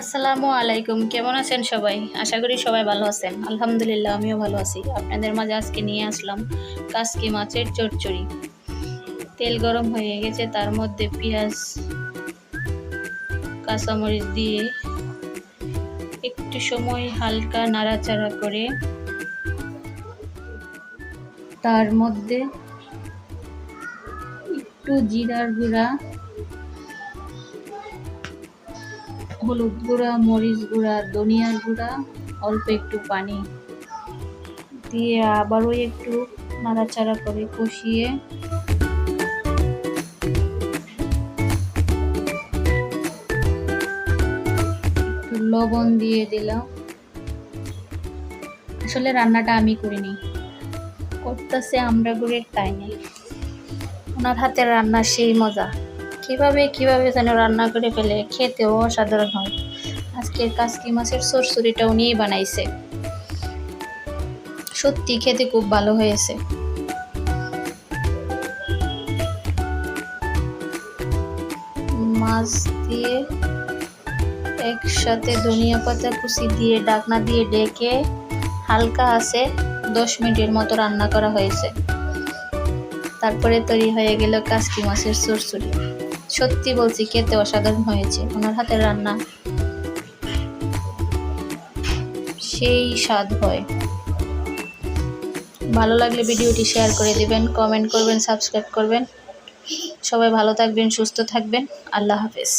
আসসালামু আলাইকুম, কেমন আছেন সবাই? আশা করি সবাই ভালো আছেন। আলহামদুলিল্লাহ আমিও ভালো আছি। আপনাদের মাঝে আজকে নিয়ে আসলাম কাসকি মাছের চচ্চড়ি। তেল গরম হয়ে গেছে, তার মধ্যে পেঁয়াজ কাঁচামরিচ দিয়ে একটু সময় হালকা নাড়াচাড়া করে তার মধ্যে একটু জিরার গুঁড়া, হলুদ গুঁড়া, মরিচ গুঁড়া, ধনিয়ার গুঁড়া, অল্প একটু পানি দিয়ে আবারও একটু নাড়াচাড়া করে কষিয়ে একটু লবণ দিয়ে দিলাম। আসলে রান্নাটা আমি করিনি, করতেছে আমরা গুড়ের তাইনি। ওনার হাতের রান্না সেই মজা, কিভাবে যেন রান্না করে ফেলে, খেতেও অসাধারণ হয়। আজকের কাসকি মাছের চচ্চড়িটা উনিই বানাইছে, সত্যি খেতে খুব ভালো হয়েছে। মাছ দিয়ে একসাথে ধনিয়া পাতা কুচি দিয়ে ঢাকনা দিয়ে ঢেকে হালকা আছে 10 মিনিটের মতো রান্না করা হয়েছে। তারপরে তৈরি হয়ে গেল কাসকি মাছের চচ্চড়ি। সত্যি বলছি, খেতে অসাধারণ হয়েছে। ওনার হাতের রান্না সেই স্বাদ হয়। ভালো লাগলে ভিডিওটি শেয়ার করে দিবেন, কমেন্ট করবেন, সাবস্ক্রাইব করবেন। সবাই ভালো থাকবেন, সুস্থ থাকবেন। আল্লাহ হাফেজ।